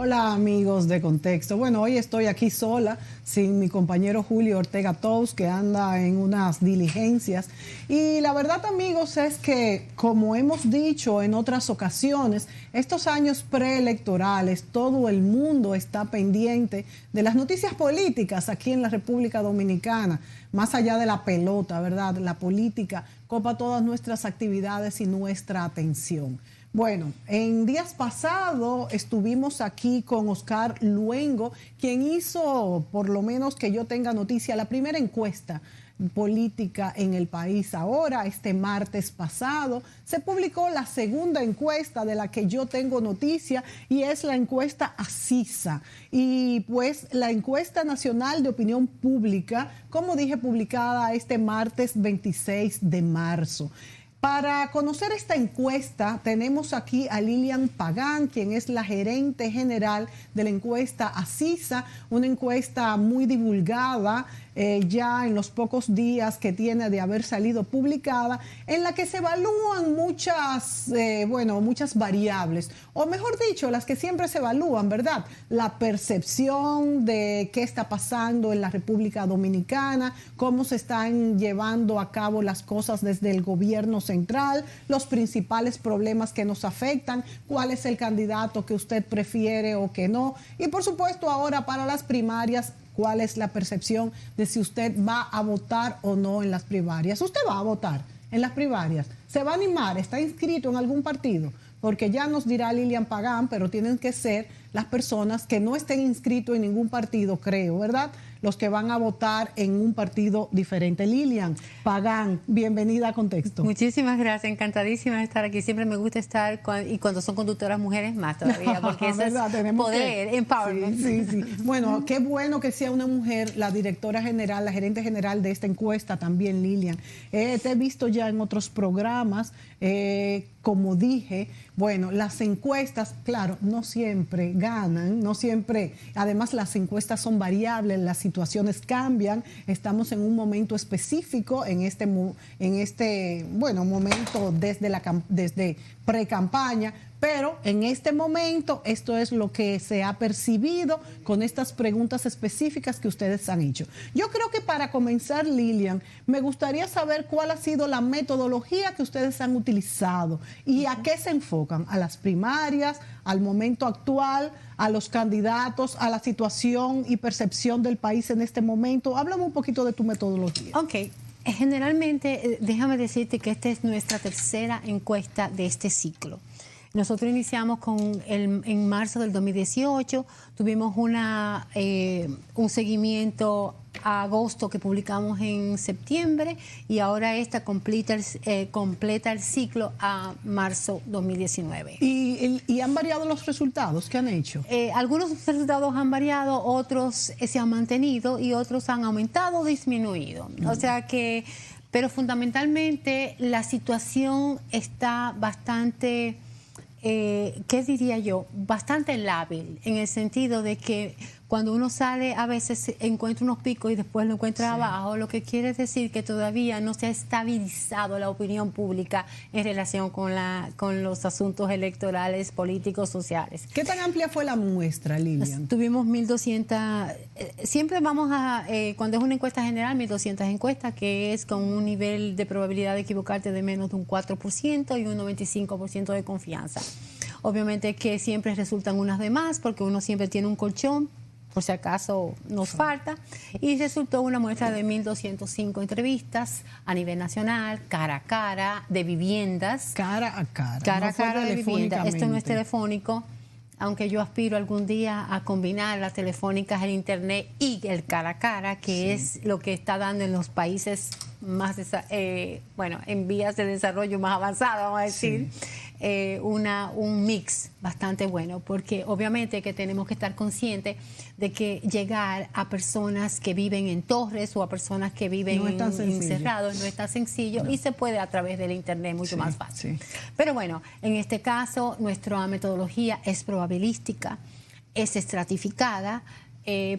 Hola amigos de Contexto. Bueno, hoy estoy aquí sola, sin mi compañero Julio Ortega Tous, que anda en unas diligencias. Y la verdad, amigos, es que, como hemos dicho en otras ocasiones, estos años preelectorales, todo el mundo está pendiente de las noticias políticas aquí en la República Dominicana, más allá de la pelota, ¿verdad? La política copa todas nuestras actividades y nuestra atención. Bueno, en días pasados estuvimos aquí con Oscar Luengo, quien hizo, por lo menos que yo tenga noticia, la primera encuesta política en el país. Ahora, este martes pasado, se publicó la segunda encuesta de la que yo tengo noticia y es la encuesta ACISA. Y pues la encuesta nacional de opinión pública, como dije, publicada este martes 26 de marzo. Para conocer esta encuesta, tenemos aquí a Lilian Pagán, quien es la gerente general de la encuesta ACISA, una encuesta muy divulgada ya en los pocos días que tiene de haber salido publicada, en la que se evalúan muchas variables, o mejor dicho, las que siempre se evalúan, ¿verdad? La percepción de qué está pasando en la República Dominicana, cómo se están llevando a cabo las cosas desde el gobierno central, los principales problemas que nos afectan, cuál es el candidato que usted prefiere o que no, y por supuesto ahora para las primarias, cuál es la percepción de si usted va a votar o no en las primarias. Usted va a votar en las primarias, se va a animar, está inscrito en algún partido, porque ya nos dirá Lilian Pagán, pero tienen que ser las personas que no estén inscritos en ningún partido, creo, ¿verdad? Los que van a votar en un partido diferente. Lilian Pagán, bienvenida a Contexto. Muchísimas gracias, encantadísima de estar aquí. Siempre me gusta estar, y cuando son conductoras mujeres más todavía, porque eso es poder, empowerment. Sí. Bueno, qué bueno que sea una mujer la directora general, la gerente general de esta encuesta también, Lilian. Te he visto ya en otros programas, como dije, bueno, las encuestas, claro, no siempre ganan, no siempre, además las encuestas son variables, las situaciones cambian, estamos en un momento específico en este momento desde pre-campaña, pero en este momento esto es lo que se ha percibido con estas preguntas específicas que ustedes han hecho. Yo creo que para comenzar, Lilian, me gustaría saber cuál ha sido la metodología que ustedes han utilizado y a qué se enfocan, a las primarias, al momento actual, a los candidatos, a la situación y percepción del país en este momento. Háblame un poquito de tu metodología. Ok. Generalmente, déjame decirte que esta es nuestra tercera encuesta de este ciclo. Nosotros iniciamos en marzo del 2018, tuvimos un seguimiento a agosto que publicamos en septiembre y ahora esta completa el ciclo a marzo 2019. ¿Y han variado los resultados? ¿Qué han hecho? Algunos resultados han variado, otros se han mantenido y otros han aumentado o disminuido. O sea que, pero fundamentalmente la situación está bastante... ¿qué diría yo? Bastante lábil, en el sentido de que cuando uno sale a veces encuentra unos picos y después lo encuentra abajo, lo que quiere decir que todavía no se ha estabilizado la opinión pública en relación con los asuntos electorales, políticos, sociales. ¿Qué tan amplia fue la muestra, Lilian? Tuvimos 1.200, siempre vamos cuando es una encuesta general, 1.200 encuestas, que es con un nivel de probabilidad de equivocarte de menos de un 4% y un 95% de confianza. Obviamente que siempre resultan unas de más, porque uno siempre tiene un colchón, por si acaso nos falta, y resultó una muestra de 1.205 entrevistas a nivel nacional, cara a cara, de viviendas. Cara a cara. Cara a cara de viviendas. Esto no es telefónico, aunque yo aspiro algún día a combinar las telefónicas, el internet y el cara a cara, que es lo que está dando en los países más, en vías de desarrollo más avanzadas, vamos a decir. Un mix bastante bueno, porque obviamente que tenemos que estar conscientes de que llegar a personas que viven en torres o a personas que viven encerrados no es tan sencillo y se puede a través del internet mucho más fácil. Pero bueno, en este caso nuestra metodología es probabilística, es estratificada.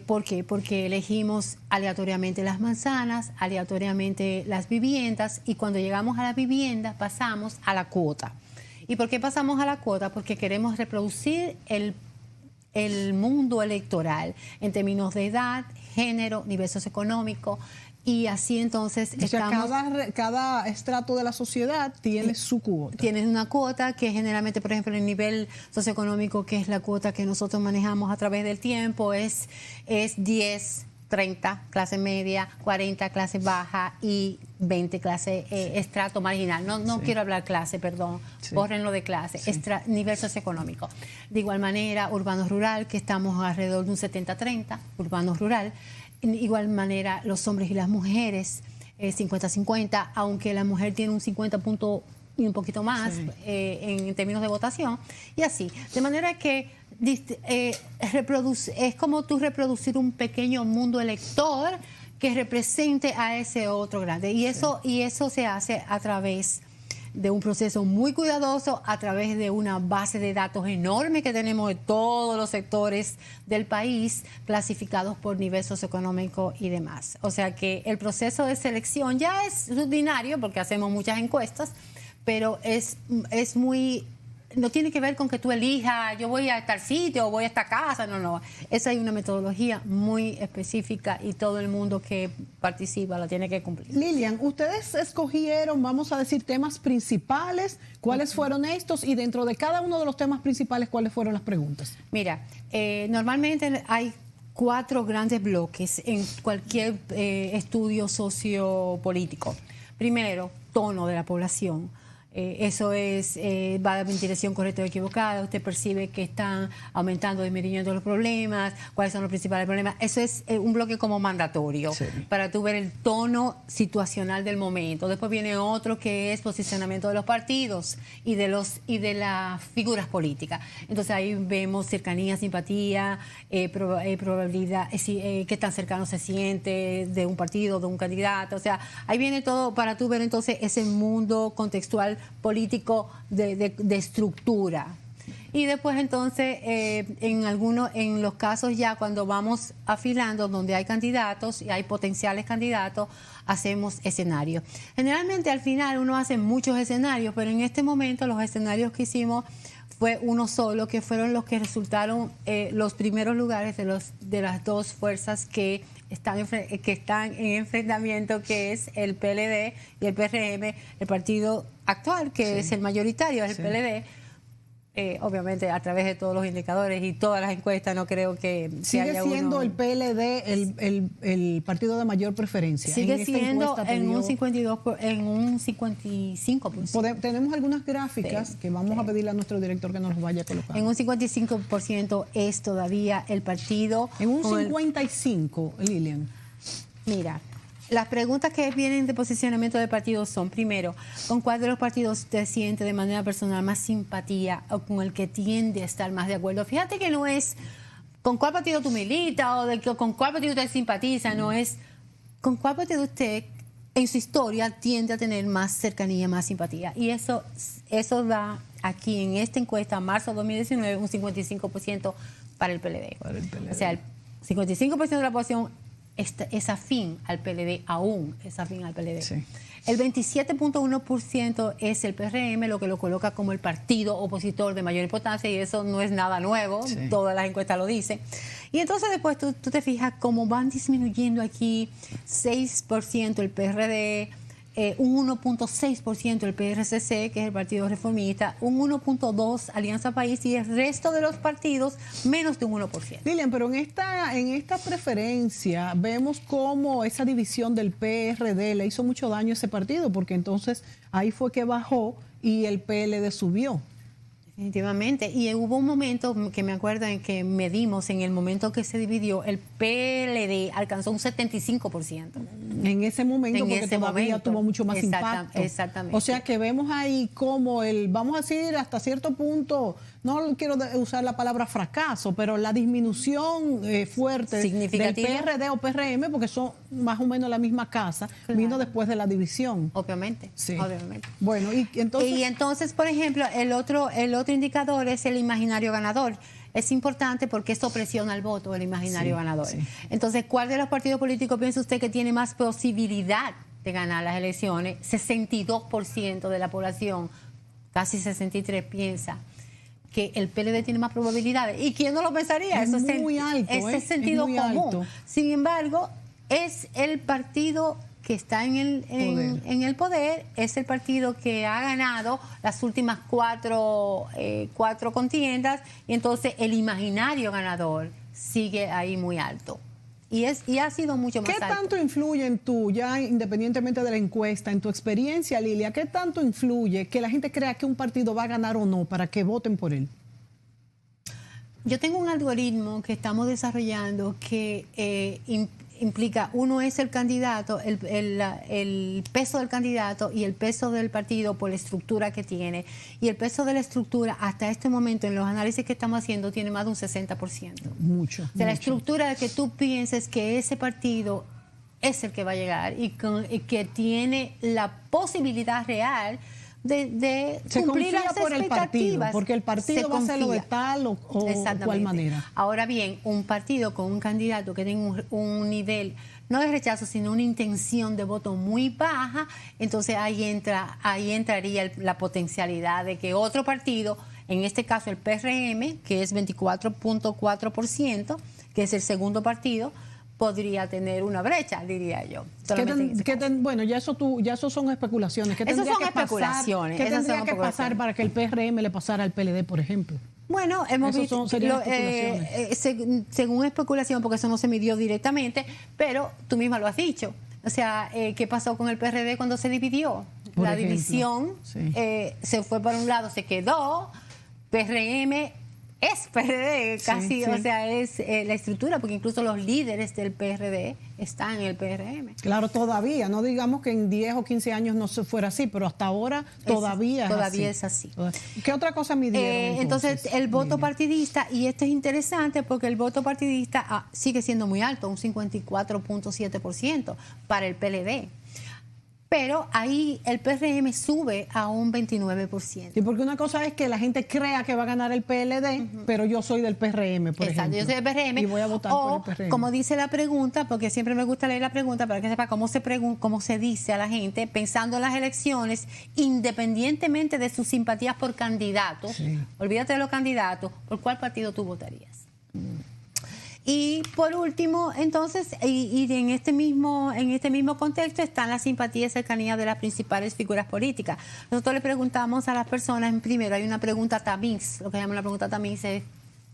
¿Por qué? Porque elegimos aleatoriamente las manzanas, aleatoriamente las viviendas, y cuando llegamos a la vivienda pasamos a la cuota. ¿Y por qué pasamos a la cuota? Porque queremos reproducir el mundo electoral en términos de edad, género, nivel socioeconómico. Y así entonces cada estrato de la sociedad tiene su cuota. Tiene una cuota que generalmente, por ejemplo, el nivel socioeconómico, que es la cuota que nosotros manejamos a través del tiempo, es 10, 30 clase media, 40 clase baja y 20 clase estrato marginal. No quiero hablar clase, perdón, bórrenlo de clase, nivel socioeconómico. De igual manera, urbano-rural, que estamos alrededor de un 70-30, urbano-rural. De igual manera, los hombres y las mujeres, 50-50, aunque la mujer tiene un 50 punto y un poquito más en términos de votación, y así. De manera que es como tú reproducir un pequeño mundo elector que represente a ese otro grande. Y eso se hace a través de un proceso muy cuidadoso, a través de una base de datos enorme que tenemos de todos los sectores del país, clasificados por nivel socioeconómico y demás. O sea que el proceso de selección ya es rutinario, porque hacemos muchas encuestas, pero es muy... No tiene que ver con que tú elijas, yo voy a tal sitio o voy a esta casa, no. Esa hay una metodología muy específica y todo el mundo que participa la tiene que cumplir. Lilian, ustedes escogieron, vamos a decir, temas principales. ¿Cuáles fueron estos? Y dentro de cada uno de los temas principales, ¿cuáles fueron las preguntas? Mira, normalmente hay 4 grandes bloques en cualquier estudio sociopolítico. Primero, tono de la población. Eso es, va en dirección correcta o equivocada, usted percibe que están aumentando o disminuyendo los problemas, cuáles son los principales problemas. Eso es un bloque como mandatorio para tú ver el tono situacional del momento. Después viene otro que es posicionamiento de los partidos y de las figuras políticas. Entonces ahí vemos cercanía, simpatía, probabilidad, qué tan cercano se siente de un partido, de un candidato. O sea, ahí viene todo para tú ver entonces ese mundo contextual político de estructura. Y después entonces en los casos ya cuando vamos afilando donde hay candidatos y hay potenciales candidatos, hacemos escenarios. Generalmente al final uno hace muchos escenarios, pero en este momento los escenarios que hicimos fue uno solo, que fueron los que resultaron los primeros lugares de las dos fuerzas que están en enfrentamiento, que es el PLD y el PRM, el partido actual, que es el mayoritario, es el PLD. Obviamente a través de todos los indicadores y todas las encuestas, no creo que sigue siendo el PLD el partido de mayor preferencia. Sigue siendo en un 55%. Tenemos algunas gráficas que vamos a pedirle a nuestro director que nos los vaya a colocar. En un 55% es todavía el partido. En un 55%, Lilian. Mira, las preguntas que vienen de posicionamiento de partidos son, primero, ¿con cuál de los partidos usted siente de manera personal más simpatía o con el que tiende a estar más de acuerdo? Fíjate que no es con cuál partido tú militas o con cuál partido usted simpatiza, no es con cuál partido usted en su historia tiende a tener más cercanía, más simpatía. Y eso da aquí en esta encuesta, marzo de 2019, un 55% para el PLD. O sea, el 55% de la población es afín al PLD, aún es afín al PLD. Sí. El 27.1% es el PRM, lo que lo coloca como el partido opositor de mayor importancia, y eso no es nada nuevo, todas las encuestas lo dicen. Y entonces después tú te fijas cómo van disminuyendo aquí 6% el PRD, un 1.6% el PRCC, que es el Partido Reformista, un 1.2% Alianza País, y el resto de los partidos menos de un 1%. Lilian, pero en esta preferencia vemos cómo esa división del PRD le hizo mucho daño a ese partido, porque entonces ahí fue que bajó y el PLD subió. Definitivamente. Y hubo un momento que me acuerdo en que medimos, en el momento que se dividió, el PLD alcanzó un 75%. En ese momento, porque todavía tuvo mucho más impacto. Exactamente. O sea que vemos ahí como vamos a decir, hasta cierto punto, no quiero usar la palabra fracaso, pero la disminución fuerte del PRD o PRM, porque son más o menos la misma casa, vino después de la división. Obviamente. Sí. Obviamente. Bueno, y entonces, por ejemplo, el otro indicador es el imaginario ganador. Es importante porque esto presiona el voto, el imaginario ganador. Sí. Entonces, ¿cuál de los partidos políticos piensa usted que tiene más posibilidad de ganar las elecciones? 62% de la población, casi 63%, que el PLD tiene más probabilidades. ¿Y quién no lo pensaría? Es muy alto. Ese sentido común. Alto. Sin embargo, es el partido que está en el poder, es el partido que ha ganado las últimas cuatro contiendas, y entonces el imaginario ganador sigue ahí muy alto. Y ha sido mucho más alto. ¿Qué tanto influye en tú, ya independientemente de la encuesta, en tu experiencia, Lilia, qué tanto influye que la gente crea que un partido va a ganar o no para que voten por él? Yo tengo un algoritmo que estamos desarrollando que implica, uno es el candidato, el peso del candidato y el peso del partido por la estructura que tiene. Y el peso de la estructura hasta este momento en los análisis que estamos haciendo tiene más de un 60%. Mucho. De la estructura de que tú pienses que ese partido es el que va a llegar y que tiene la posibilidad real de cumplir las por el partido, porque el partido va a hacerlo de tal o cual manera. Ahora bien, un partido con un candidato que tenga un nivel, no de rechazo, sino una intención de voto muy baja, entonces ahí entraría la potencialidad de que otro partido, en este caso el PRM, que es 24.4%, que es el segundo partido, podría tener una brecha, diría yo. Bueno, ya eso son especulaciones. ¿Qué tendría que pasar para que el PRM le pasara al PLD, por ejemplo? Bueno, hemos visto, según especulación, porque eso no se midió directamente, pero tú misma lo has dicho. O sea, ¿qué pasó con el PRD cuando se dividió? La división se fue para un lado, se quedó, PRM es PRD casi, o sea, es la estructura, porque incluso los líderes del PRD están en el PRM. Claro, todavía, no digamos que en 10 o 15 años no se fuera así, pero hasta ahora todavía es así. ¿Qué otra cosa midieron entonces el voto partidista, y esto es interesante porque el voto partidista sigue siendo muy alto, un 54.7% para el PLD. Pero ahí el PRM sube a un 29%. Sí, porque una cosa es que la gente crea que va a ganar el PLD, pero yo soy del PRM, por ejemplo. Yo soy del PRM. Y voy a votar por el PRM. Como dice la pregunta, porque siempre me gusta leer la pregunta para que sepa cómo se dice a la gente, pensando en las elecciones, independientemente de sus simpatías por candidatos, olvídate de los candidatos, ¿por cuál partido tú votarías? Y por último, entonces, y en este mismo contexto están las simpatías y cercanías de las principales figuras políticas. Nosotros le preguntamos a las personas, primero hay una pregunta tamiz, lo que llaman la pregunta tamiz es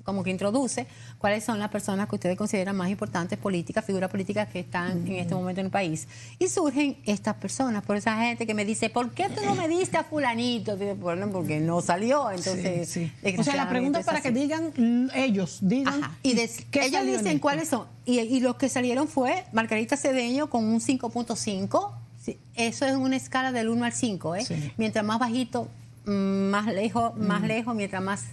como que introduce cuáles son las personas que ustedes consideran más importantes políticas, figuras políticas que están en este momento en el país. Y surgen estas personas, por esa gente que me dice, ¿por qué tú no me diste a fulanito? Bueno, porque no salió, entonces... O sea, la pregunta es para que ellos digan... Y ellos dicen cuáles son. Y los que salieron fue Margarita Cedeño con un 5.5. Sí, eso es una escala del 1 al 5, ¿eh? Sí. Mientras más bajito, más lejos, mientras más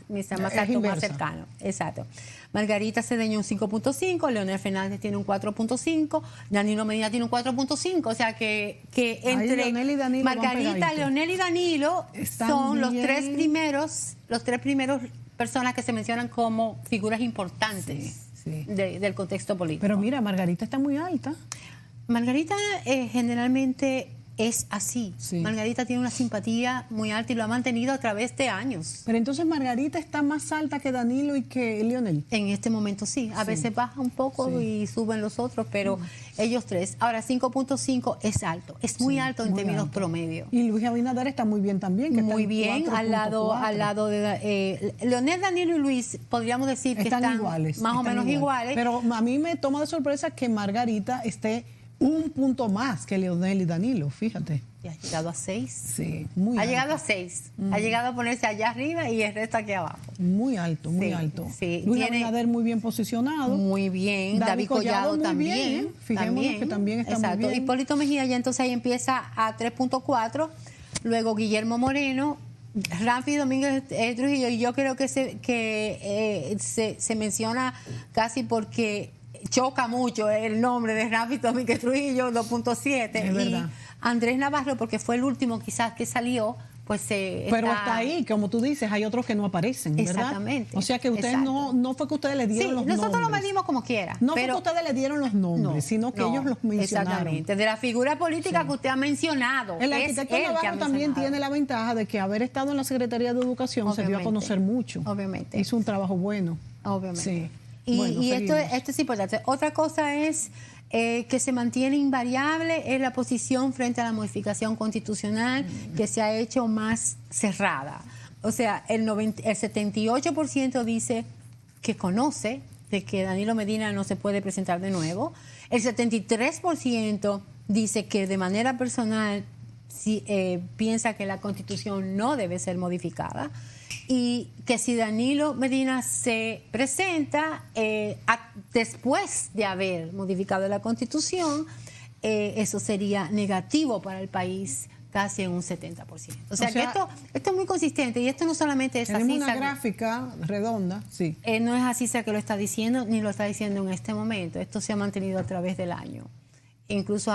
alto, más cercano. Exacto. Margarita Cedeño un 5.5, Leonel Fernández tiene un 4.5, Danilo Medina tiene un 4.5, o sea que entre Leonel y Danilo Margarita, Leonel y Danilo son los tres primeros personas que se mencionan como figuras importantes del contexto político. Pero mira, Margarita está muy alta. Margarita generalmente es así. Margarita tiene una simpatía muy alta y lo ha mantenido a través de años. Pero entonces Margarita está más alta que Danilo y que Leonel. En este momento sí. A veces baja un poco y suben los otros, pero ellos tres. Ahora 5.5 es alto. Es muy alto en términos promedio. Y Luis Abinader está muy bien también. Que muy bien, al lado de Leonel, Danilo y Luis, podríamos decir que están iguales, más o menos iguales. Pero a mí me toma de sorpresa que Margarita esté un punto más que Leonel y Danilo, fíjate. Y ha llegado a 6. Sí, muy alto. Ha llegado a 6. Ha llegado a ponerse allá arriba y el resto aquí abajo. Muy alto, muy alto. Sí. Luis Abinader muy bien posicionado. Muy bien. David Collado también. Bien, fijémonos que también está muy bien. Hipólito Mejía ya entonces ahí empieza a 3.4. Luego Guillermo Moreno, Ramfi Domínguez Trujillo. Y yo creo que se menciona casi porque choca mucho el nombre de Ramfi Domínguez Trujillo, 2.7. Es verdad. Y Andrés Navarro, porque fue el último quizás que salió, pues pero está ahí, como tú dices, hay otros que no aparecen, ¿verdad? Exactamente. O sea que ustedes no fue que ustedes le dieron los nombres. Nosotros lo medimos como quiera. No fue que ustedes le dieron los nombres, sino que ellos los mencionaron. Exactamente. De la figura política que usted ha mencionado. El arquitecto Navarro también tiene la ventaja de que haber estado en la Secretaría de Educación se dio a conocer mucho. Obviamente. Hizo un trabajo bueno. Obviamente. Sí. Y esto es importante. Otra cosa es que se mantiene invariable es la posición frente a la modificación constitucional que se ha hecho más cerrada. O sea, el 78% dice que conoce de que Danilo Medina no se puede presentar de nuevo. El 73% dice que de manera personal piensa que la Constitución no debe ser modificada y que si Danilo Medina se presenta después de haber modificado la Constitución, eso sería negativo para el país, casi en un 70%. O sea que esto es muy consistente y esto no solamente es así. Tenemos una gráfica redonda, sí. No es así que lo está diciendo, ni lo está diciendo en este momento. Esto se ha mantenido a través del año. Incluso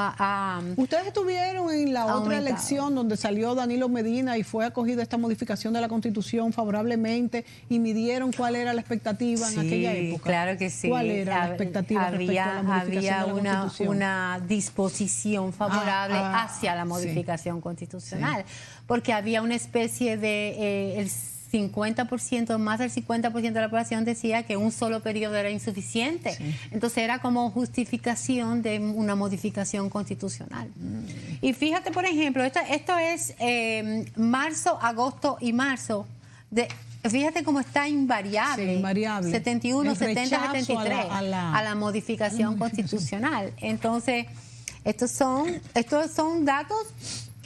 ustedes estuvieron en la otra elección donde salió Danilo Medina y fue acogida esta modificación de la Constitución favorablemente y midieron cuál era la expectativa en aquella época. Claro que sí. ¿Cuál era la expectativa respecto a la modificación de la Constitución? Una disposición favorable hacia la modificación constitucional, porque había una especie de el 50%, más del 50% de la población decía que un solo periodo era insuficiente. Sí. Entonces era como justificación de una modificación constitucional. Y fíjate, por ejemplo, esto es marzo, agosto y marzo. Fíjate cómo está invariable. Sí, invariable. 71, 70, 73 a la modificación constitucional. Entonces, estos son datos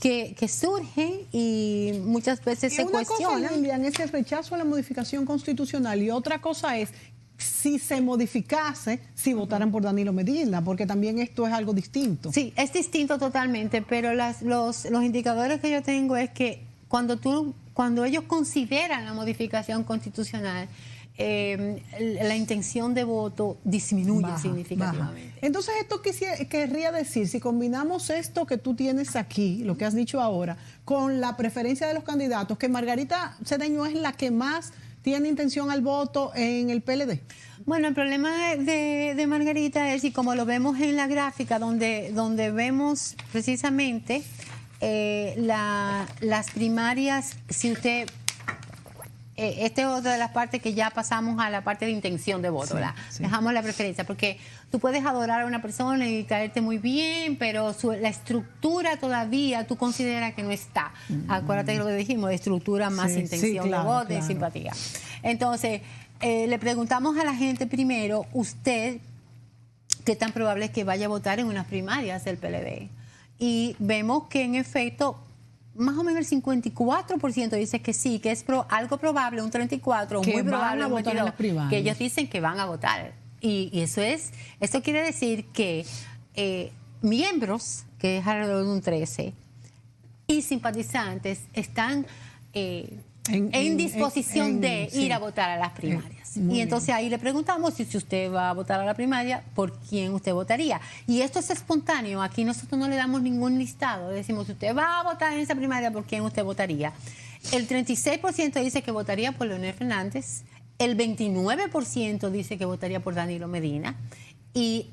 que surgen y muchas veces se cuestionan. Una cosa, Lilian, es el rechazo a la modificación constitucional y otra cosa es si se modificase, si votaran por Danilo Medina, porque también esto es algo distinto. Sí, es distinto totalmente, pero los indicadores que yo tengo es que cuando ellos consideran la modificación constitucional, la intención de voto disminuye significativamente. Entonces esto querría decir, si combinamos esto que tú tienes aquí, lo que has dicho ahora, con la preferencia de los candidatos, que Margarita Cedeño es la que más tiene intención al voto en el PLD. Bueno, el problema de Margarita es, y como lo vemos en la gráfica, donde vemos precisamente las primarias, si usted... Esta es otra de las partes que ya pasamos a la parte de intención de voto, ¿verdad? Sí. Dejamos la preferencia, porque tú puedes adorar a una persona y caerte muy bien, pero la estructura todavía tú consideras que no está. Acuérdate de lo que dijimos, de estructura más intención de voto y simpatía. Entonces, le preguntamos a la gente primero, usted, ¿qué tan probable es que vaya a votar en unas primarias del PLD? Y vemos que en efecto más o menos el 54% dice que sí, que es algo probable, un 34%, muy probable, un 22%, que ellos dicen que van a votar. Y eso quiere decir que miembros, que es alrededor de un 13%, y simpatizantes están en disposición de ir a votar a las primarias. Y entonces ahí le preguntamos si usted va a votar a la primaria, ¿por quién usted votaría? Y esto es espontáneo, aquí nosotros no le damos ningún listado, decimos si usted va a votar en esa primaria, ¿por quién usted votaría? El 36% dice que votaría por Leonel Fernández, el 29% dice que votaría por Danilo Medina, y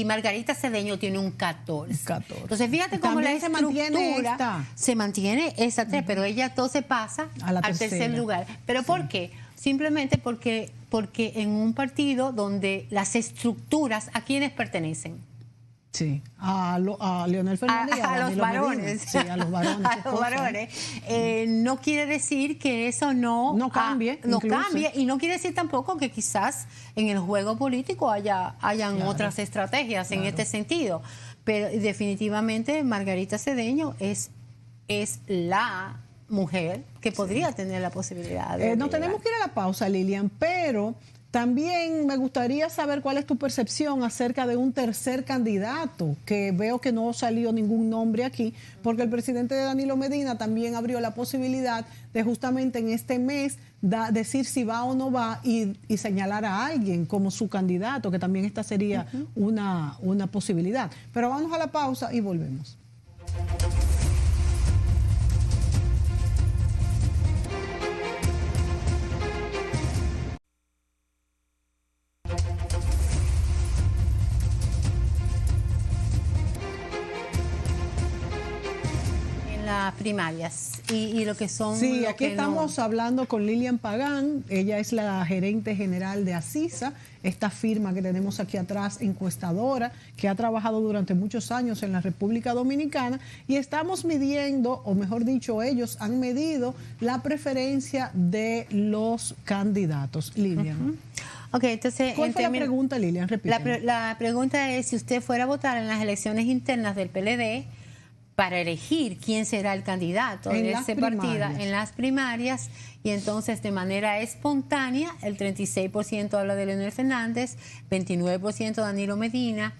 Margarita Cedeño tiene un 14%. Entonces fíjate cómo la estructura se mantiene esa 3, pero ella entonces pasa al tercer lugar. ¿Pero por qué? Simplemente porque en un partido donde las estructuras, ¿a quiénes pertenecen? Sí, a Leonel Fernández y a los varones. Sí, a los varones. A los varones. No quiere decir que eso no cambie. Y no quiere decir tampoco que quizás en el juego político hayan otras estrategias en este sentido. Pero definitivamente Margarita Cedeño es la mujer que podría tener la posibilidad de nos tenemos que ir a la pausa, Lilian, pero también me gustaría saber cuál es tu percepción acerca de un tercer candidato, que veo que no salió ningún nombre aquí, porque el presidente de Danilo Medina también abrió la posibilidad de justamente en este mes decir si va o no va y señalar a alguien como su candidato, que también esta sería una posibilidad. Pero vamos a la pausa y volvemos. las primarias y lo que son... Sí, aquí estamos hablando con Lilian Pagán, ella es la gerente general de Asisa, esta firma que tenemos aquí atrás, encuestadora, que ha trabajado durante muchos años en la República Dominicana, y estamos midiendo, o mejor dicho, ellos han medido la preferencia de los candidatos. Lilian. Okay, entonces, ¿cuál fue la pregunta, Lilian? La pregunta es, si usted fuera a votar en las elecciones internas del PLD para elegir quién será el candidato de ese partido en las primarias, y entonces de manera espontánea, el 36% habla de Leonel Fernández, 29% Danilo Medina,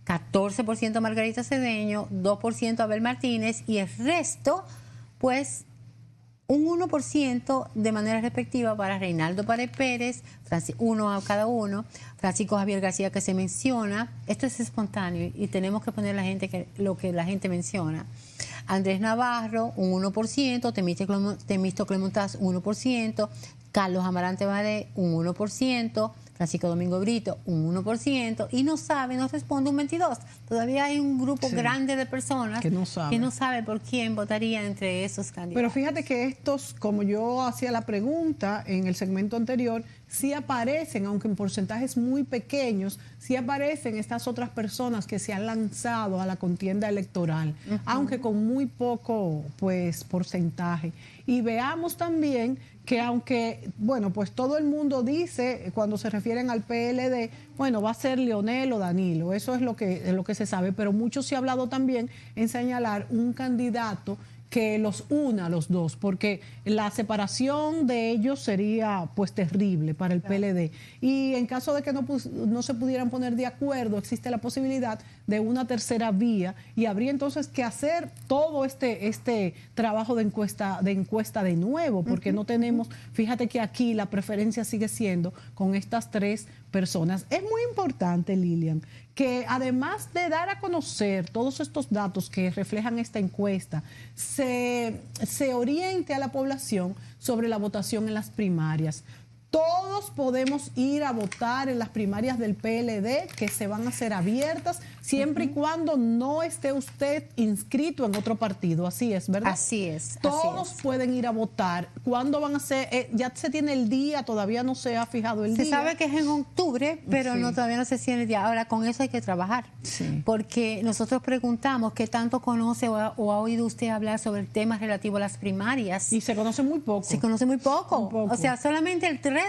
14% Margarita Cedeño, 2% Abel Martínez, y el resto, pues, un 1% de manera respectiva para Reinaldo Pared Pérez, uno a cada uno, Francisco Javier García, que se menciona. Esto es espontáneo y tenemos que poner lo que la gente menciona. Andrés Navarro, un 1%, Temístocles Montaz, 1%, Carlos Amarante Badé, un 1%, Francisco Domingo Brito, un 1%, y no responde un 22%. Todavía hay un grupo grande de personas que no sabe por quién votaría entre esos candidatos. Pero fíjate que estos, como yo hacía la pregunta en el segmento anterior, sí aparecen, aunque en porcentajes muy pequeños, sí aparecen estas otras personas que se han lanzado a la contienda electoral, aunque con muy poco, pues, porcentaje. Y veamos también que aunque, bueno, pues todo el mundo dice, cuando se refieren al PLD, bueno, va a ser Leonel o Danilo, eso es lo que se sabe, pero mucho se ha hablado también en señalar un candidato que los una a los dos, porque la separación de ellos sería pues terrible para el PLD. Y en caso de que no se pudieran poner de acuerdo, existe la posibilidad de una tercera vía, y habría entonces que hacer todo este trabajo de encuesta de nuevo, porque no tenemos, fíjate que aquí la preferencia sigue siendo con estas tres personas. Es muy importante, Lilian, que además de dar a conocer todos estos datos que reflejan esta encuesta, se oriente a la población sobre la votación en las primarias. Todos podemos ir a votar en las primarias del PLD, que se van a hacer abiertas, siempre y cuando no esté usted inscrito en otro partido. Así es, ¿verdad? Así es. Todos pueden ir a votar. ¿Cuándo van a ser? Ya se tiene el día, todavía no se ha fijado el día. Se sabe que es en octubre, pero todavía no se tiene el día. Ahora, con eso hay que trabajar. Sí. Porque nosotros preguntamos qué tanto conoce o ha oído usted hablar sobre el tema relativo a las primarias. Y se conoce muy poco. Se conoce muy poco. O sea, solamente el 13%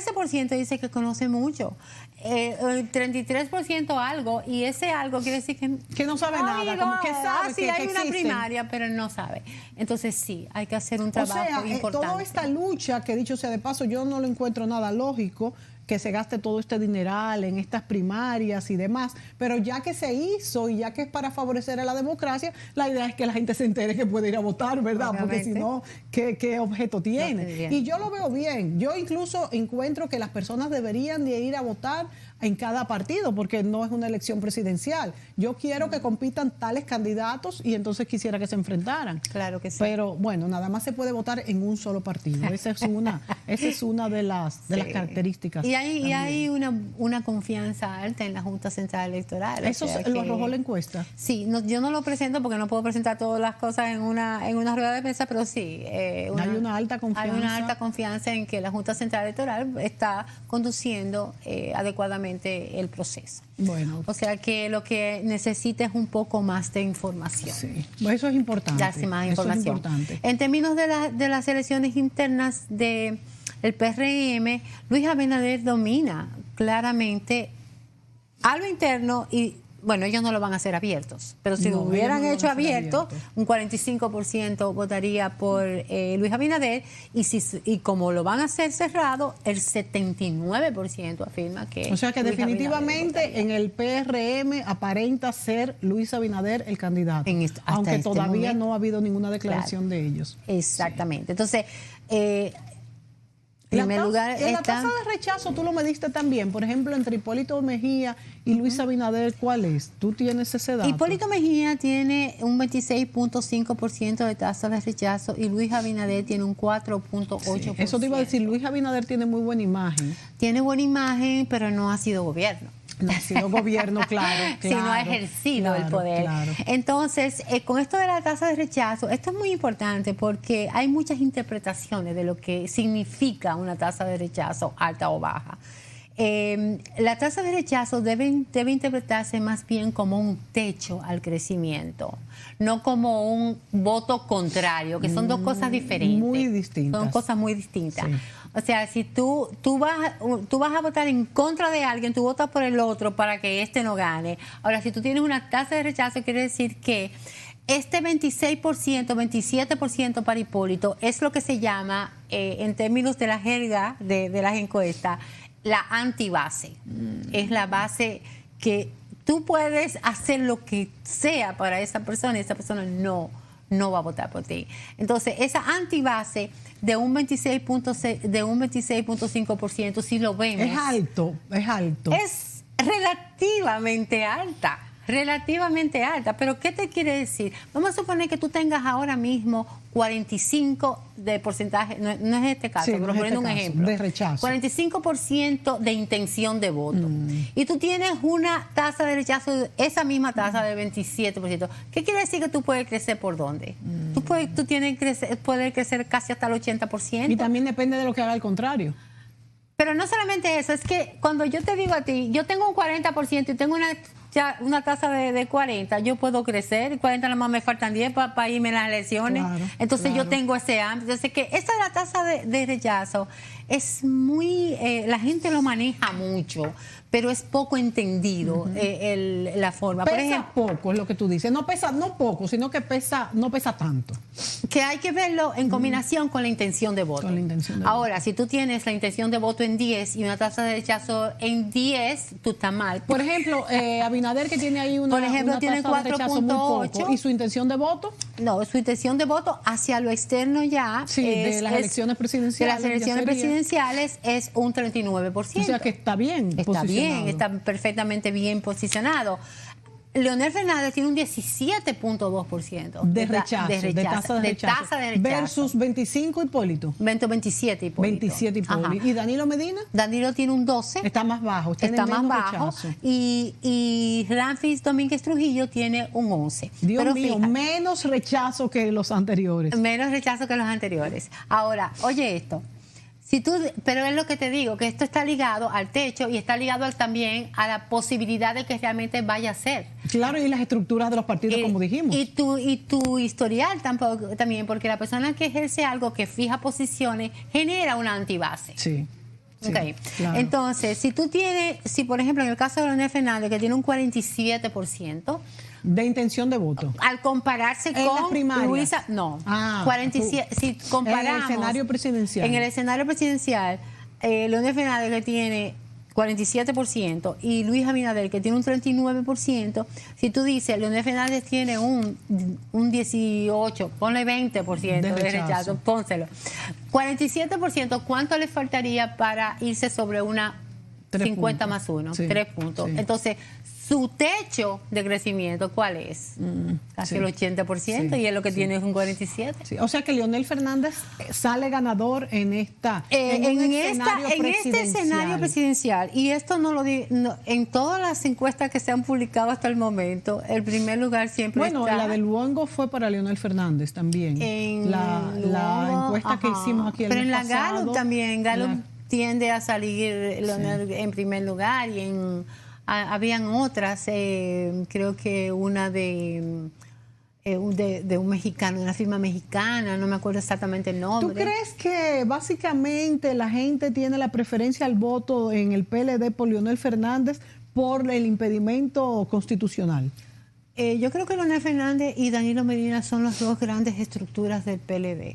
dice que conoce mucho. El 33% algo, y ese algo quiere decir que no sabe nada, como que sabe sí, hay una primaria, pero no sabe. Entonces sí, hay que hacer un trabajo importante. Toda esta lucha, que dicho sea de paso, yo no lo encuentro nada lógico, que se gaste todo este dineral en estas primarias y demás, pero ya que se hizo y ya que es para favorecer a la democracia, la idea es que la gente se entere que puede ir a votar, ¿verdad? Obviamente. Porque si no, ¿qué objeto tiene? Y yo lo veo bien. Yo incluso encuentro que las personas deberían de ir a votar en cada partido, porque no es una elección presidencial. Yo quiero que compitan tales candidatos y entonces quisiera que se enfrentaran. Claro que sí. Pero bueno, nada más se puede votar en un solo partido. Esa es una de las características. Y hay una confianza alta en la Junta Central Electoral. ¿Eso lo arrojó la encuesta? Sí, yo no lo presento porque no puedo presentar todas las cosas en una rueda de prensa, pero sí. Hay una alta confianza. Hay una alta confianza en que la Junta Central Electoral está conduciendo adecuadamente el proceso. Bueno. O sea que lo que necesita es un poco más de información. Sí, eso es importante. Darse más información. Eso es importante. En términos de las elecciones internas del PRM, Luis Abinader domina claramente a lo interno y, bueno, ellos no lo van a hacer abiertos, pero si lo hubieran hecho abierto, un 45% votaría por Luis Abinader, y como lo van a hacer cerrado, el 79% afirma que... O sea que Luis definitivamente en el PRM aparenta ser Luis Abinader el candidato, aunque todavía no ha habido ninguna declaración de ellos. Exactamente. Entonces... La tasa de rechazo tú lo mediste también, por ejemplo, entre Hipólito Mejía y Luis Abinader, ¿cuál es? ¿Tú tienes ese dato? Hipólito Mejía tiene un 26.5% de tasa de rechazo y Luis Abinader tiene un 4.8%. Eso te iba a decir, Luis Abinader tiene muy buena imagen. Tiene buena imagen, pero no ha sido gobierno. No ha sido gobierno, claro. Si no ha ejercido el poder. Claro. Entonces, con esto de la tasa de rechazo, esto es muy importante porque hay muchas interpretaciones de lo que significa una tasa de rechazo alta o baja. La tasa de rechazo debe interpretarse más bien como un techo al crecimiento, no como un voto contrario, que son dos cosas diferentes. Muy distintas. Son cosas muy distintas. Sí. O sea, si tú vas a votar en contra de alguien, tú votas por el otro para que este no gane. Ahora, si tú tienes una tasa de rechazo, quiere decir que este 26%, 27% para Hipólito es lo que se llama, en términos de la jerga de las encuestas, la antibase. Es la base que tú puedes hacer lo que sea para esa persona y esa persona no va a votar por ti. Entonces, esa antibase de un 26.5%, si lo vemos, es alto. Es relativamente alta. Pero ¿qué te quiere decir? Vamos a suponer que tú tengas ahora mismo 45 de porcentaje, no es este caso, pero poniendo un ejemplo, de rechazo. 45% de intención de voto. Y tú tienes una tasa de rechazo, esa misma tasa de 27%. ¿Qué quiere decir que tú puedes crecer por dónde? Tú tienes que puedes crecer casi hasta el 80%. Y también depende de lo que haga el contrario. Pero no solamente eso, es que cuando yo te digo a ti, yo tengo un 40% y tengo una tasa de 40, yo puedo crecer, y 40 nada más me faltan 10 para irme a las elecciones. Claro, entonces yo tengo ese ámbito. Entonces que esta es la tasa de rechazo, es muy, la gente lo maneja mucho, pero es poco entendido la forma. Pesa por ejemplo, poco, es lo que tú dices. No pesa, no poco, sino que no pesa tanto. Que hay que verlo en combinación con la intención de voto. Ahora, si tú tienes la intención de voto en 10 y una tasa de rechazo en 10, tú estás mal. Por ejemplo, Abinader, que tiene ahí una tiene tasa de rechazo muy poco. ¿Y su intención de voto? No, su intención de voto hacia lo externo ya. Sí, de las elecciones presidenciales. De las elecciones presidenciales es un 39%. O sea que está bien posicionado. Está perfectamente bien posicionado. Leonel Fernández tiene un 17.2% de tasa de rechazo. Versus 25 Hipólito. 27 Hipólito. Ajá. ¿Y Danilo Medina? Danilo tiene un 12. Está más bajo. Está más bajo. Y Ramfis Domínguez Trujillo tiene un 11. Dios mío, fíjate, menos rechazo que los anteriores. Menos rechazo que los anteriores. Ahora, oye esto. Pero es lo que te digo, que esto está ligado al techo y está ligado también a la posibilidad de que realmente vaya a ser. Claro, y las estructuras de los partidos, como dijimos. Y tu historial también, porque la persona que ejerce algo, que fija posiciones, genera una antibase. Sí. Okay. Claro. Entonces, si por ejemplo, en el caso de Leonel Fernández, que tiene un 47%, de intención de voto. Al compararse con Luisa, no. 47, si comparamos. En el escenario presidencial. En el escenario presidencial, Leonel Fernández, que tiene 47%, y Luis Abinader, que tiene un 39%, si tú dices, Leonel Fernández tiene un 18%, ponle 20% de rechazo, pónselo. 47%, ¿cuánto le faltaría para irse sobre una 50 más 1? Sí, 3 puntos. Sí. Entonces, su techo de crecimiento, ¿cuál es? Casi el 80%, y es lo que tiene es un 47%. Sí. O sea que Leonel Fernández sale ganador en este escenario presidencial. Y esto en todas las encuestas que se han publicado hasta el momento, el primer lugar siempre está. Bueno, la del Luongo fue para Leonel Fernández también. La encuesta que hicimos aquí el mes pasado. Pero en la Gallup también, Gallup tiende a salir Leonel en primer lugar, y habían otras, creo que una de un mexicano, de una firma mexicana, no me acuerdo exactamente el nombre. ¿Tú crees que básicamente la gente tiene la preferencia al voto en el PLD por Leonel Fernández por el impedimento constitucional? Yo creo que Leonel Fernández y Danilo Medina son las dos grandes estructuras del PLD.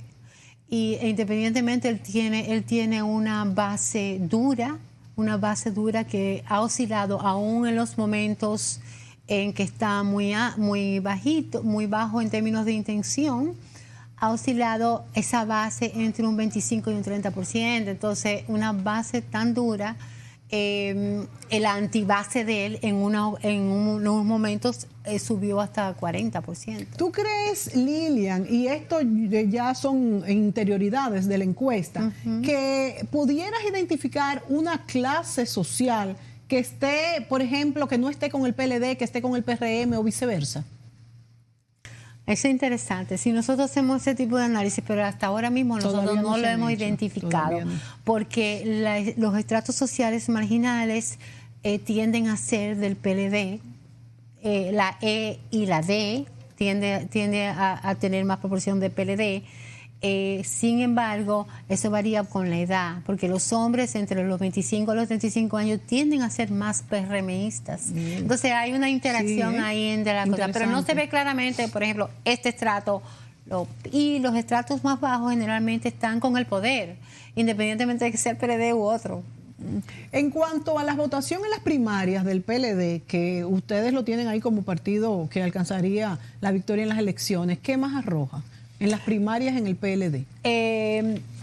Independientemente, él tiene una base dura que ha oscilado aún en los momentos en que está muy bajo en términos de intención. Ha oscilado esa base entre un 25 y un 30%. Entonces, una base tan dura, la antibase de él en unos momentos subió hasta 40%. ¿Tú crees, Lilian, y esto ya son interioridades de la encuesta, que pudieras identificar una clase social que esté, por ejemplo, que no esté con el PLD, que esté con el PRM o viceversa? Eso es interesante. Si nosotros hacemos ese tipo de análisis, pero hasta ahora mismo nosotros no lo hemos identificado, porque los estratos sociales marginales tienden a ser del PLD, la E y la D tiende a tener más proporción de PLD. Sin embargo, eso varía con la edad, porque los hombres entre los 25 y los 35 años tienden a ser más PRMistas. Entonces hay una interacción ahí entre las cosas, pero no se ve claramente, por ejemplo, este estrato y los estratos más bajos generalmente están con el poder, independientemente de que sea el PLD u otro. En cuanto a las votaciones en las primarias del PLD, que ustedes lo tienen ahí como partido que alcanzaría la victoria en las elecciones, ¿qué más arroja en las primarias en el PLD?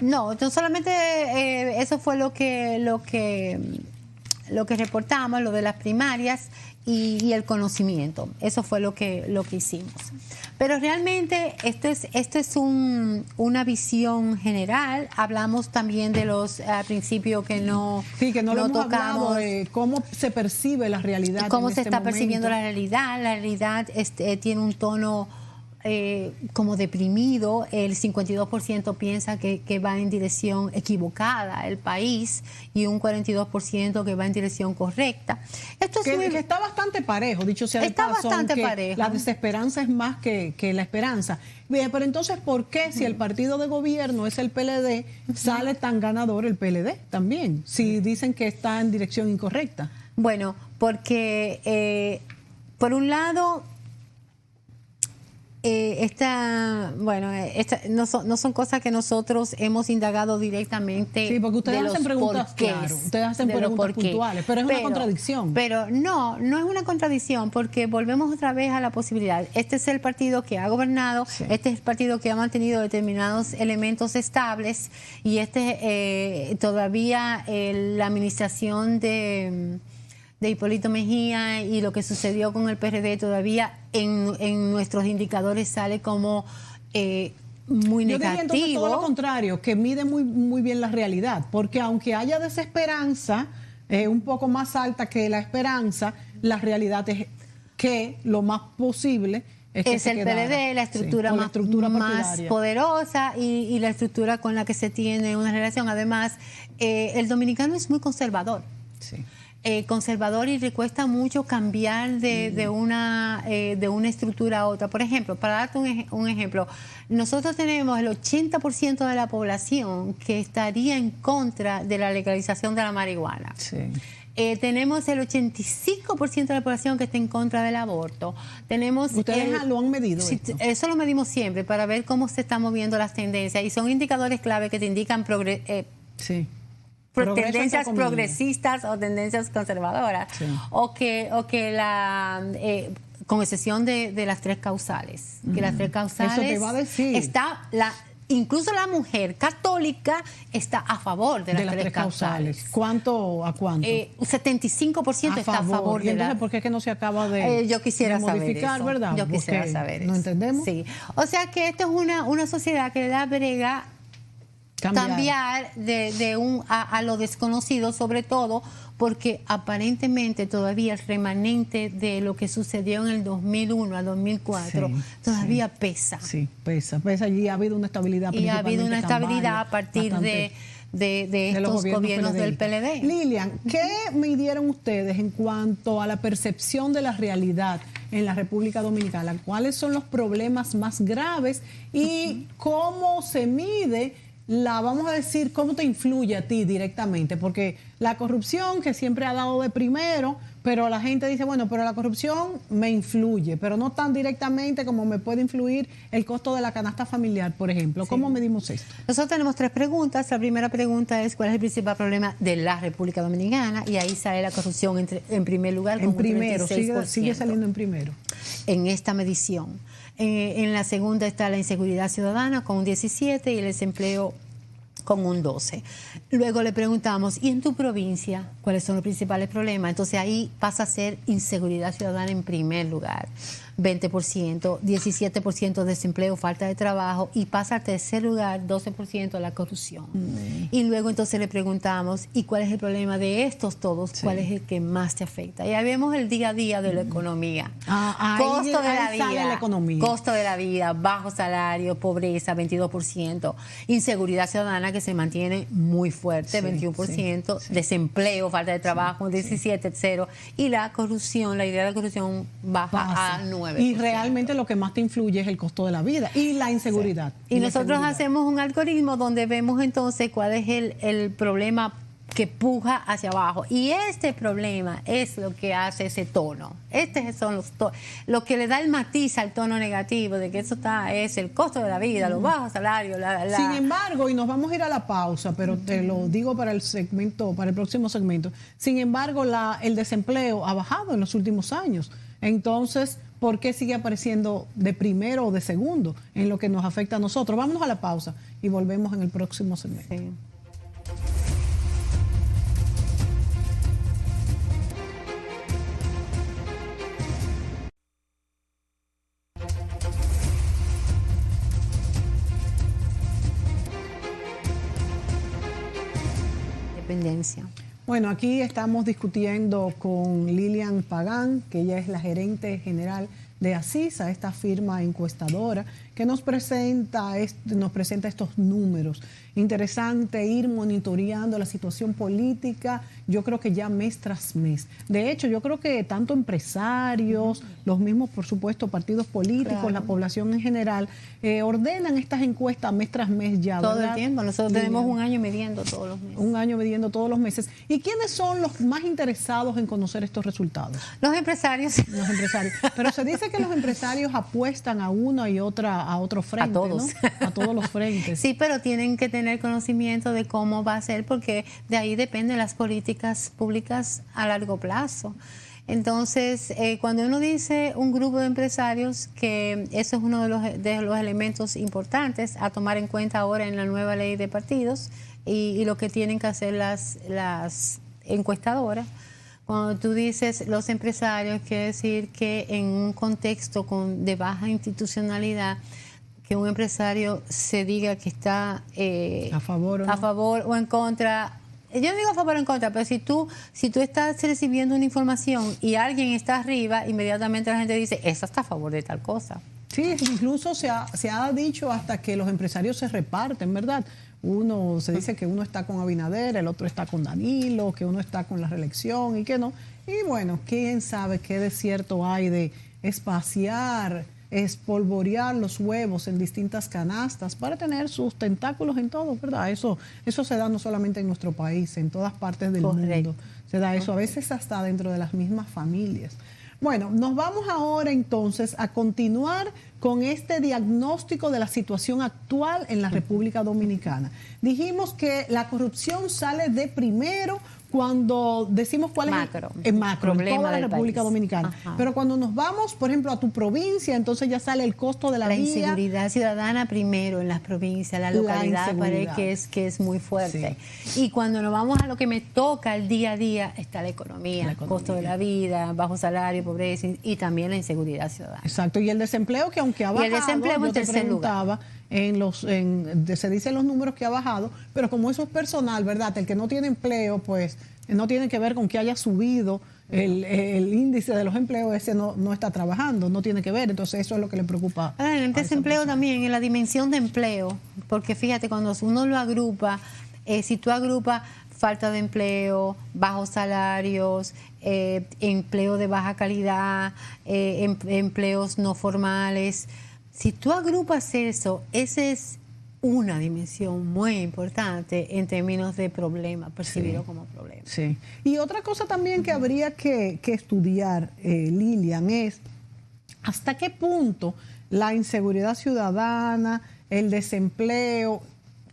No solamente eso fue lo que reportamos, lo de las primarias y el conocimiento. Eso fue lo que hicimos. Pero realmente esto es una visión general. Hablamos también de los principios que no hemos tocamos. Hablado de cómo se percibe la realidad. Cómo se está percibiendo la realidad. La realidad tiene un tono como deprimido. El 52% piensa que va en dirección equivocada el país y un 42% que va en dirección correcta. Esto es que está bastante parejo, dicho sea de paso. Está bastante parejo. La desesperanza es más que la esperanza. Bien, pero entonces, ¿por qué si el partido de gobierno es el PLD, sale tan ganador el PLD también? Si dicen que está en dirección incorrecta. Bueno, porque por un lado no son cosas que nosotros hemos indagado directamente. Sí, porque ustedes hacen preguntas, claro, ustedes hacen preguntas puntuales, pero es una contradicción. Pero no es una contradicción, porque volvemos otra vez a la posibilidad. Este es el partido que ha gobernado, este es el partido que ha mantenido determinados elementos estables, y todavía la administración de Hipólito Mejía y lo que sucedió con el PRD todavía en nuestros indicadores sale como muy negativo. Yo diría entonces todo lo contrario, que mide muy, muy bien la realidad, porque aunque haya desesperanza un poco más alta que la esperanza, la realidad es que lo más posible es el PLD, la estructura más poderosa y la estructura con la que se tiene una relación. Además, el dominicano es muy conservador. Sí. Conservador, y le cuesta mucho cambiar de una estructura a otra. Por ejemplo, para darte un ejemplo, nosotros tenemos el 80% de la población que estaría en contra de la legalización de la marihuana. Sí. Tenemos el 85% de la población que está en contra del aborto. ¿Ustedes lo han medido? Sí, eso lo medimos siempre para ver cómo se están moviendo las tendencias, y son indicadores clave que te indican tendencias progresistas o tendencias conservadoras, o que con excepción de las tres causales, que las tres causales, eso te va a decir. Incluso la mujer católica está a favor de las tres causales. ¿Cuánto a cuánto? 75% está a favor de entonces, ¿por qué es que no se acaba de yo quisiera modificar, saber eso, verdad? Yo quisiera saber ¿No eso. entendemos? Sí. O sea que esto es una sociedad que le da brega cambiar a lo desconocido, sobre todo porque aparentemente todavía el remanente de lo que sucedió en el 2001 a 2004 todavía pesa. Sí, pesa y ha habido una estabilidad. Y ha habido una estabilidad a partir de estos gobiernos del PLD. Lilian, ¿qué midieron ustedes en cuanto a la percepción de la realidad en la República Dominicana? ¿Cuáles son los problemas más graves y cómo se mide vamos a decir, cómo te influye a ti directamente? Porque la corrupción, que siempre ha dado de primero, pero la gente dice, bueno, pero la corrupción me influye, pero no tan directamente como me puede influir el costo de la canasta familiar, por ejemplo. ¿Cómo medimos esto? Nosotros tenemos 3 preguntas. La primera pregunta es, ¿cuál es el principal problema de la República Dominicana? Y ahí sale la corrupción en primer lugar, con un 36%. Sigue saliendo en primero. En esta medición. En la segunda está la inseguridad ciudadana con un 17% y el desempleo con un 12%. Luego le preguntamos, ¿y en tu provincia cuáles son los principales problemas? Entonces ahí pasa a ser inseguridad ciudadana en primer lugar. 20%, 17% de desempleo, falta de trabajo, y pasa al tercer lugar, 12% la corrupción. Y luego entonces le preguntamos, ¿y cuál es el problema de estos todos? Sí. ¿Cuál es el que más te afecta? Y ahí vemos el día a día de la economía. Costo de la vida, costo de la vida, bajo salario, pobreza, 22%, inseguridad ciudadana que se mantiene muy fuerte, 21%, desempleo, falta de trabajo, 17%, 0%, y la corrupción, la idea de la corrupción baja a 9%. Y realmente lo que más te influye es el costo de la vida y la inseguridad. Sí. Y nosotros hacemos un algoritmo donde vemos entonces cuál es el problema que puja hacia abajo. Y este problema es lo que hace ese tono. Son los lo que le da el matiz al tono negativo de que eso es el costo de la vida, los bajos salarios. Sin embargo, y nos vamos a ir a la pausa, pero te lo digo para el próximo segmento. Sin embargo, el desempleo ha bajado en los últimos años. Entonces, ¿por qué sigue apareciendo de primero o de segundo en lo que nos afecta a nosotros? Vámonos a la pausa y volvemos en el próximo segmento. Sí. Bueno, aquí estamos discutiendo con Lilian Pagán, que ella es la gerente general de Asisa, esta firma encuestadora, que nos presenta estos números. Interesante ir monitoreando la situación política, yo creo que ya mes tras mes. De hecho, yo creo que tanto empresarios, los mismos, por supuesto, partidos políticos, claro, la población en general, ordenan estas encuestas mes tras mes ya, todo ¿verdad? El tiempo. Nosotros tenemos un año midiendo todos los meses. Un año midiendo todos los meses. ¿Y quiénes son los más interesados en conocer estos resultados? Los empresarios. Los empresarios. Pero se dice que los empresarios apuestan a una y a otro frente, a todos, ¿no? A todos los frentes. Sí, pero tienen que tener conocimiento de cómo va a ser, porque de ahí dependen las políticas públicas a largo plazo. Entonces, cuando uno dice un grupo de empresarios, que eso es uno de los elementos importantes a tomar en cuenta ahora en la nueva ley de partidos y lo que tienen que hacer las encuestadoras. Cuando tú dices los empresarios, quiere decir que en un contexto de baja institucionalidad, que un empresario se diga que está a favor o en contra. Yo no digo a favor o en contra, pero si tú estás recibiendo una información y alguien está arriba, inmediatamente la gente dice, esa está a favor de tal cosa. Sí, incluso se ha dicho hasta que los empresarios se reparten, ¿verdad? Se dice que uno está con Abinader, el otro está con Danilo, que uno está con la reelección y que no. Y bueno, quién sabe qué desierto hay de espaciar, espolvorear los huevos en distintas canastas para tener sus tentáculos en todo, ¿verdad? Eso se da no solamente en nuestro país, en todas partes del mundo. Se da eso, a veces hasta dentro de las mismas familias. Bueno, nos vamos ahora entonces a continuar con este diagnóstico de la situación actual en la República Dominicana. Dijimos que la corrupción sale de primero cuando decimos cuál es macro en toda la República Dominicana. Ajá. Pero cuando nos vamos, por ejemplo, a tu provincia, entonces ya sale el costo de la vida. La inseguridad ciudadana primero en las provincias, la localidad parece que es muy fuerte. Sí. Y cuando nos vamos a lo que me toca el día a día, está la economía, costo de la vida, bajo salario, pobreza y también la inseguridad ciudadana. Exacto, y el desempleo que aunque ha bajado, y el desempleo en tercer lugar. Se dicen los números que ha bajado, pero como eso es personal, ¿verdad? El que no tiene empleo, pues no tiene que ver con que haya subido el índice de los empleos, ese no está trabajando, no tiene que ver, entonces eso es lo que le preocupa. En el desempleo también, en la dimensión de empleo, porque fíjate, cuando uno lo agrupa, si tú agrupas falta de empleo, bajos salarios, empleo de baja calidad, empleos no formales, si tú agrupas eso, esa es una dimensión muy importante en términos de problema, percibido como problema. Sí. Y otra cosa también que habría que estudiar, Lilian, es hasta qué punto la inseguridad ciudadana, el desempleo,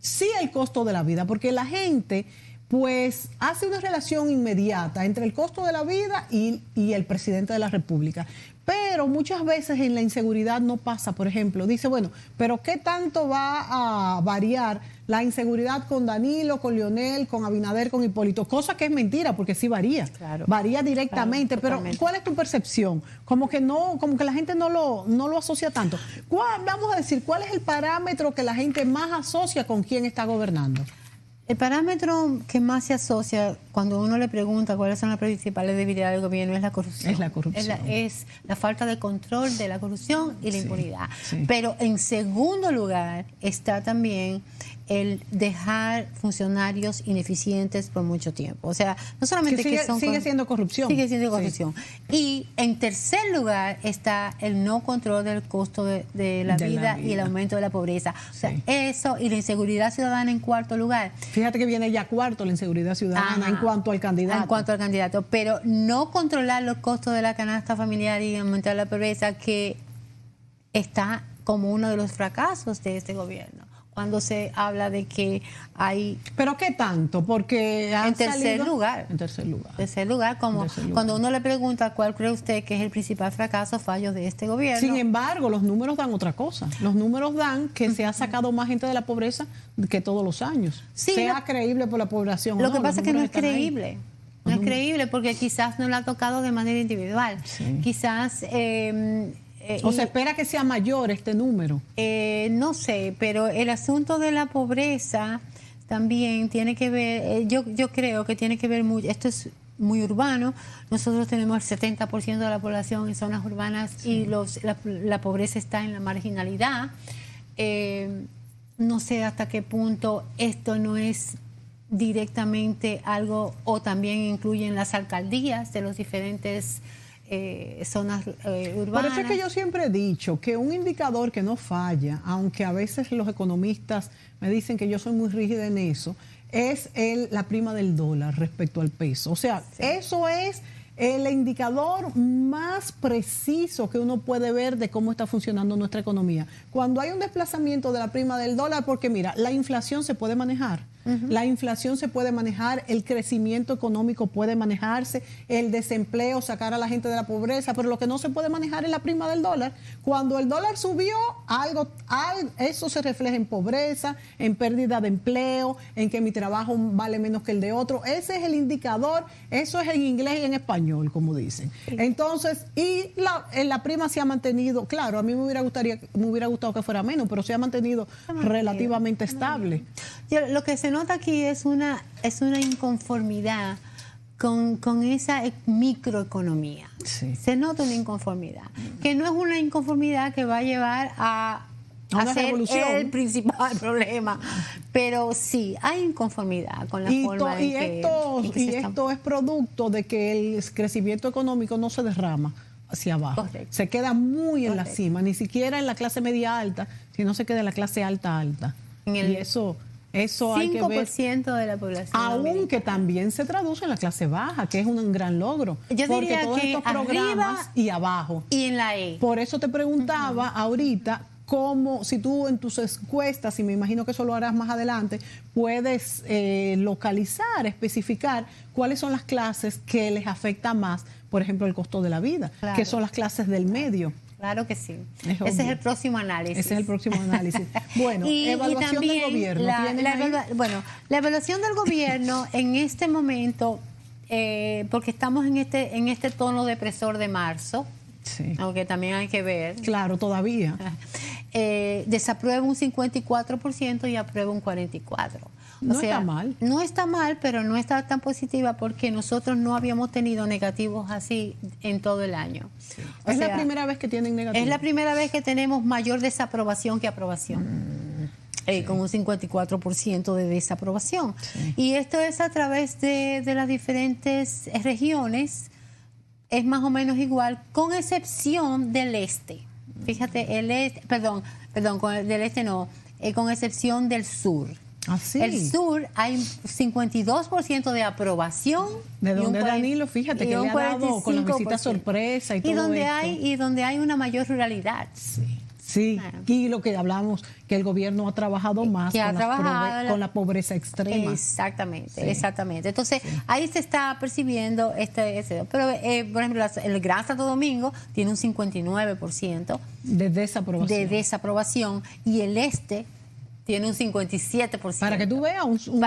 sí el costo de la vida, porque la gente pues hace una relación inmediata entre el costo de la vida y el presidente de la República. Pero muchas veces en la inseguridad no pasa. Por ejemplo, dice, bueno, pero ¿qué tanto va a variar la inseguridad con Danilo, con Leonel, con Abinader, con Hipólito? Cosa que es mentira, porque sí varía. Claro. Varía directamente. Claro, pero ¿cuál es tu percepción? Como que la gente no lo asocia tanto. Vamos a decir, ¿cuál es el parámetro que la gente más asocia con quién está gobernando? El parámetro que más se asocia cuando uno le pregunta cuáles son las principales debilidades del gobierno es la corrupción. Es la corrupción. Es la falta de control de la corrupción y la impunidad. Sí. Pero en segundo lugar está también el dejar funcionarios ineficientes por mucho tiempo. O sea, no solamente sigue siendo corrupción. Sigue siendo corrupción. Sí. Y en tercer lugar está el no control del costo de la vida y el aumento de la pobreza. O sea, eso y la inseguridad ciudadana en cuarto lugar. Fíjate que viene ya cuarto la inseguridad ciudadana en cuanto al candidato. En cuanto al candidato. Pero no controlar los costos de la canasta familiar y aumentar la pobreza, que está como uno de los fracasos de este gobierno. Cuando se habla de que hay... ¿Pero qué tanto? Porque en tercer lugar. En tercer lugar. Tercer lugar, cuando uno le pregunta cuál cree usted que es el principal fracaso, fallo de este gobierno. Sin embargo, los números dan otra cosa. Los números dan que se ha sacado más gente de la pobreza que todos los años. Sí, sea creíble por la población. Lo que pasa es que no es creíble. No es creíble porque quizás no lo ha tocado de manera individual. Sí. Quizás... ¿O se espera que sea mayor este número? No sé, pero el asunto de la pobreza también tiene que ver, yo creo que tiene que ver mucho, esto es muy urbano, nosotros tenemos el 70% de la población en zonas urbanas y la pobreza está en la marginalidad. No sé hasta qué punto esto no es directamente algo, o también incluyen las alcaldías de los diferentes zonas urbanas. Por eso es que yo siempre he dicho que un indicador que no falla, aunque a veces los economistas me dicen que yo soy muy rígida en eso, es la prima del dólar respecto al peso. O sea, eso es el indicador más preciso que uno puede ver de cómo está funcionando nuestra economía. Cuando hay un desplazamiento de la prima del dólar, porque mira, la inflación se puede manejar. La inflación se puede manejar, el crecimiento económico puede manejarse, el desempleo, sacar a la gente de la pobreza, pero lo que no se puede manejar es la prima del dólar. Cuando el dólar subió, eso se refleja en pobreza, en pérdida de empleo, en que mi trabajo vale menos que el de otro. Ese es el indicador, eso es en inglés y en español, como dicen. Entonces, y la prima se ha mantenido, claro, a mí me hubiera gustado que fuera menos, pero se ha mantenido relativamente estable. Lo que se nota aquí es una inconformidad con esa microeconomía. Sí. Se nota una inconformidad, que no es una inconformidad que va a llevar a ser el principal problema, pero sí hay inconformidad con la forma en que esto es producto de que el crecimiento económico no se derrama hacia abajo. Correcto. Se queda muy en la cima, ni siquiera en la clase media alta, sino se queda en la clase alta. Y eso hay que ver. 5% de la población. Aunque también se traduce en la clase baja, que es un gran logro. Yo porque diría todos que estos programas arriba y abajo. Y en la E. Por eso te preguntaba ahorita cómo, si tú en tus encuestas, y me imagino que eso lo harás más adelante, puedes localizar, especificar cuáles son las clases que les afecta más, por ejemplo, el costo de la vida, que son las clases del medio. Claro que sí. Ese es el próximo análisis. Bueno, evaluación del gobierno. La evaluación del gobierno en este momento, porque estamos en este tono depresor de marzo, aunque también hay que ver. Claro, todavía. Desaprueba un 54% y aprueba un 44%. Está mal. No está mal, pero no está tan positiva porque nosotros no habíamos tenido negativos así en todo el año. Sí. ¿Es la primera vez que tienen negativos? Es la primera vez que tenemos mayor desaprobación que aprobación. Con un 54% de desaprobación. Sí. Y esto es a través de las diferentes regiones. Es más o menos igual, con excepción del este. Fíjate, del este no, con excepción del sur. ¿Ah, sí? El sur hay 52% de aprobación. De donde Danilo, fíjate que le ha dado con la visita sorpresa y todo donde hay una mayor ruralidad. Sí. Sí, y lo que hablamos, que el gobierno ha trabajado más con la pobreza extrema. Exactamente, exactamente. Entonces, ahí se está percibiendo pero, por ejemplo, el Gran Santo Domingo tiene un 59% de desaprobación. Y el este tiene un 57%. Para que tú veas, un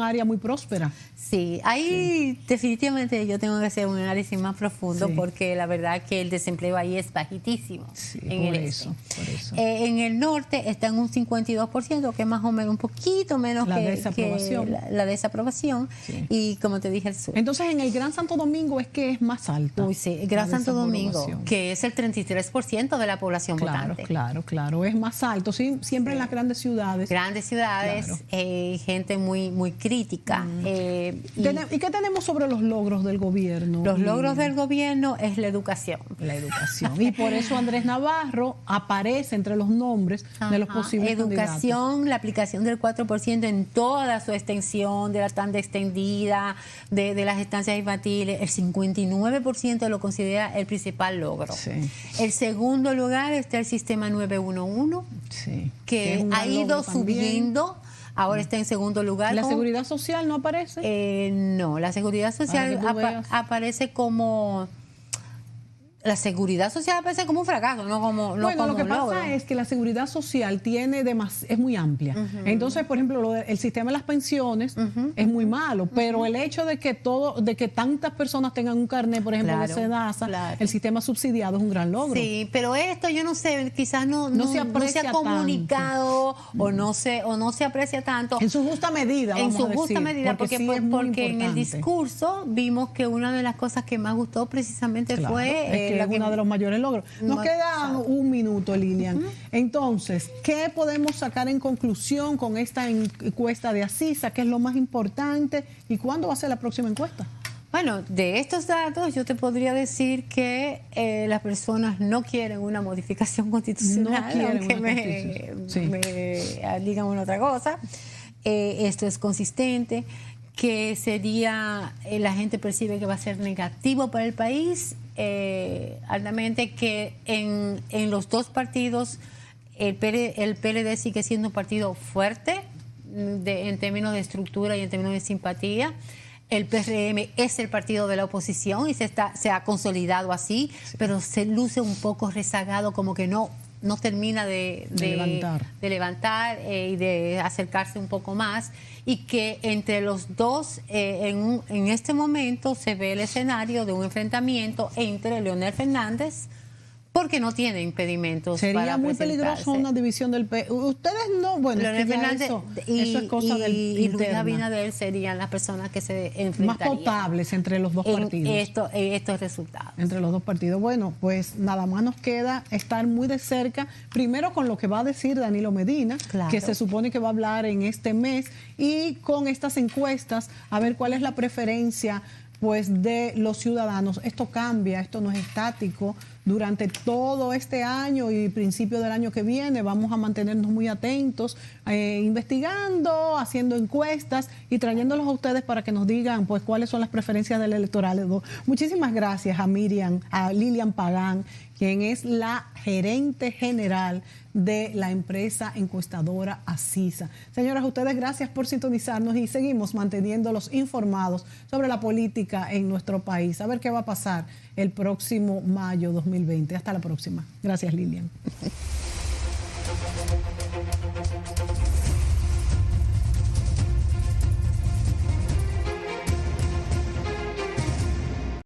área muy próspera. Sí, ahí definitivamente yo tengo que hacer un análisis más profundo porque la verdad que el desempleo ahí es bajitísimo. Sí, en el eso. En el norte está en un 52%, que es más o menos un poquito menos que la desaprobación. Sí. Y como te dije, el sur. Entonces, en el Gran Santo Domingo es que es más alta. Uy, sí, el Gran Santo Domingo, que es el 33% de la población votante. Claro, es más alto, siempre en las grandes ciudades. Gente muy crítica. ¿Y qué tenemos sobre los logros del gobierno? Los logros del gobierno es la educación. Y por eso Andrés Navarro aparece entre los nombres de los posibles educación, candidatos. La aplicación del 4% en toda su extensión, de la tanda extendida, de las estancias infantiles, el 59% lo considera el principal logro. Sí. El segundo lugar está el sistema 911, que ha ido subiendo. Ahora está en segundo lugar. ¿La seguridad social no aparece? No, la seguridad social aparece como... La seguridad social aparece como un fracaso, no como un logro. Lo que pasa es que la seguridad social es muy amplia. Entonces, por ejemplo, el sistema de las pensiones es muy malo, pero el hecho de que tantas personas tengan un carnet, por ejemplo, de SEDASA, el sistema subsidiado es un gran logro. Sí, pero esto yo no sé, quizás no se ha comunicado o no se aprecia tanto. En su justa medida, porque en el discurso vimos que una de las cosas que más gustó precisamente fue es uno de los mayores logros. Nos queda un minuto, Lilian. Entonces, ¿qué podemos sacar en conclusión con esta encuesta de Acisa? ¿Qué es lo más importante? ¿Y cuándo va a ser la próxima encuesta? Bueno, de estos datos yo te podría decir que las personas no quieren una modificación constitucional, aunque me digan una otra cosa. Esto es consistente, que sería, la gente percibe que va a ser negativo para el país, altamente, que en los dos partidos el PLD sigue siendo un partido fuerte en términos de estructura y en términos de simpatía. El PRM es el partido de la oposición y se ha consolidado así, pero se luce un poco rezagado, como que no termina de levantar y de acercarse un poco más, y que entre los dos en este momento se ve el escenario de un enfrentamiento entre Leonel Fernández, porque no tiene impedimentos. Sería muy peligroso una división del PRD. Ustedes no, bueno, Leonel Fernández eso es cosa del y Luis Abinader serían las personas que se enfrentarían. Más potables entre los dos partidos. Estos resultados. Entre los dos partidos. Bueno, pues nada más nos queda estar muy de cerca, primero con lo que va a decir Danilo Medina, que se supone que va a hablar en este mes, y con estas encuestas, a ver cuál es la preferencia pues de los ciudadanos. Esto cambia, esto no es estático. Durante todo este año y principio del año que viene vamos a mantenernos muy atentos, investigando, haciendo encuestas y trayéndolos a ustedes para que nos digan pues cuáles son las preferencias del electorado. Muchísimas gracias a Lilian Pagán, quien es la gerente general de la empresa encuestadora Acisa. Señoras, ustedes gracias por sintonizarnos y seguimos manteniéndolos informados sobre la política en nuestro país. A ver qué va a pasar el próximo mayo 2020. Hasta la próxima. Gracias, Lilian.